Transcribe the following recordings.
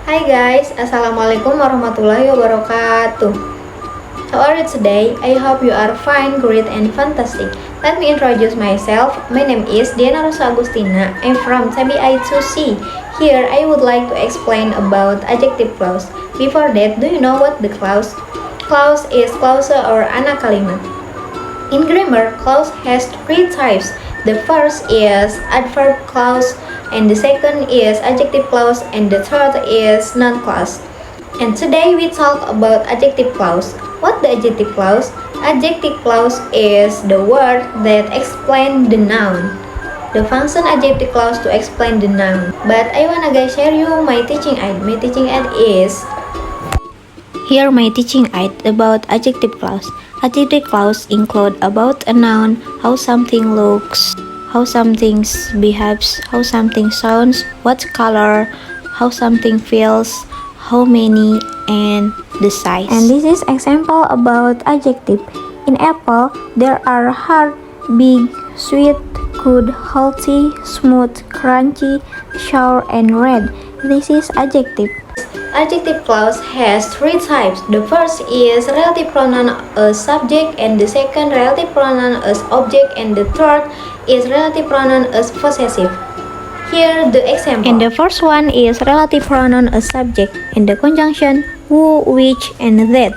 Hi guys, Assalamualaikum warahmatullahi wabarakatuh. How are you today? I hope you are fine, great, and fantastic. Let me introduce myself. My name is Diana Rosa Agustina. I'm from TBI2C. Here, I would like to explain about adjective clause. Before that, do you know what the clause? Clause is clause or anakalimat. In grammar, clause has three types. The first is adverb clause, and the second is adjective clause, and the third is noun clause. And today we talk about adjective clause. What the adjective clause? Adjective clause is the word that explain the noun. The function adjective clause to explain the noun. But I wanna guys share you my teaching aid. My teaching aid is here my teaching aid about adjective clause. Adjective clause include about a noun, how something looks, how something behaves, how something sounds, what color, how something feels, how many, and the size. And this is example about adjective. In apple, there are hard, big, sweet, good, healthy, smooth, crunchy, sour, and red. This is adjective. Adjective clause has three types. The first is relative pronoun as subject, and the second relative pronoun as object, and the third is relative pronoun as possessive. Here the example. And the first one is relative pronoun as subject, and the conjunction who, which, and that.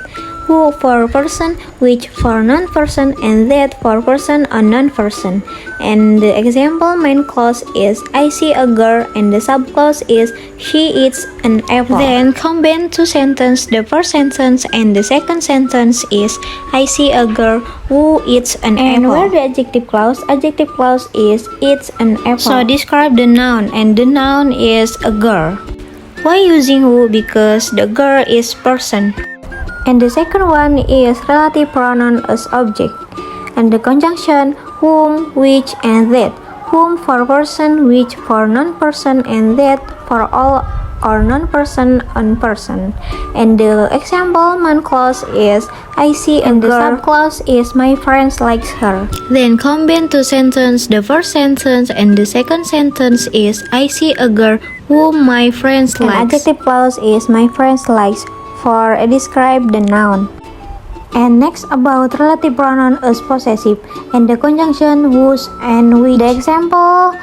Who for person, which for non-person, and that for person or non-person. And the example main clause is I see a girl, and the subclause is she eats an apple. Then combine two sentences. The first sentence and the second sentence is I see a girl who eats an apple. And where the adjective clause? Adjective clause is eats an apple. So describe the noun, and the noun is a girl. Why using who? Because the girl is person. And the second one is relative pronoun as object, and the conjunction whom, which, and that. Whom for person, which for non-person, and that for all or non-person on person. And the example main clause is I see a girl. The subclause is my friend likes her. Then combine two sentences. The first sentence and the second sentence is I see a girl whom my friend likes. And adjective clause is my friend likes for describe the noun. And next about relative pronoun as possessive, and the conjunction whose and which. The example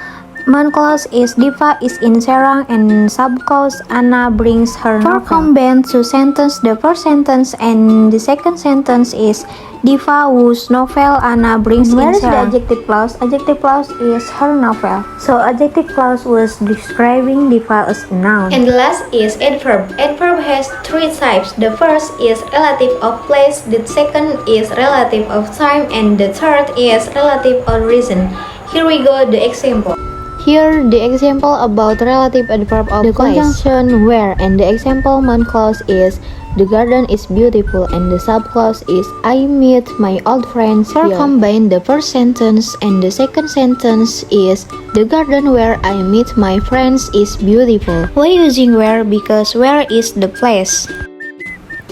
main clause is Diva is in Serang, and subclause Anna brings her novel. For combine two sentences, the first sentence and the second sentence is Diva whose novel Anna brings in Serang. Where is the adjective clause? Adjective clause is her novel. So adjective clause was describing Diva as a noun. And the last is adverb. Adverb has three types. The first is relative of place, the second is relative of time, and the third is relative of reason. Here we go the example. Here the example about relative adverb of the place. Conjunction where, and the example main clause is the garden is beautiful, and the subclause is I meet my old friends here. Combine the first sentence and the second sentence is the garden where I meet my friends is beautiful. Why using where? Because where is the place.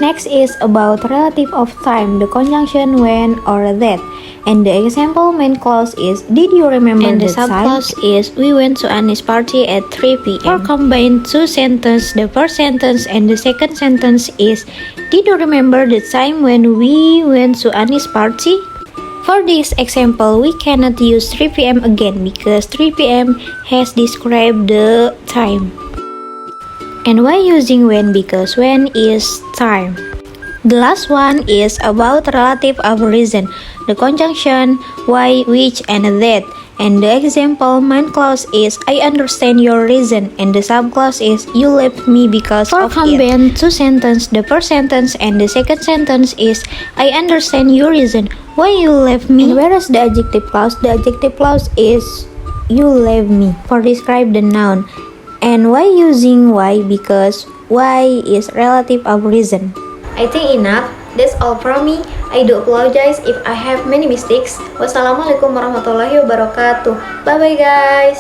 Next is about relative of time, the conjunction when or that. And the example main clause is did you remember and the subclause is we went to Annie's party at 3 p.m. Or combine two sentences. The first sentence and the second sentence is did you remember the time when we went to Annie's party? For this example, we cannot use 3 p.m. again because 3 p.m. has described the time. And why using when? Because when is time. The last one is about relative of reason, the conjunction why, which, and that. And the example main clause is I understand your reason, and the subclause is you left me because of it. For combine two sentences, the first sentence and the second sentence is I understand your reason why you left me. And where is the adjective clause? The adjective clause is you left me for describe the noun. And why using why? Because why is relative of reason. I think enough. That's all from me. I do apologize if I have many mistakes. Wassalamualaikum warahmatullahi wabarakatuh. Bye bye guys.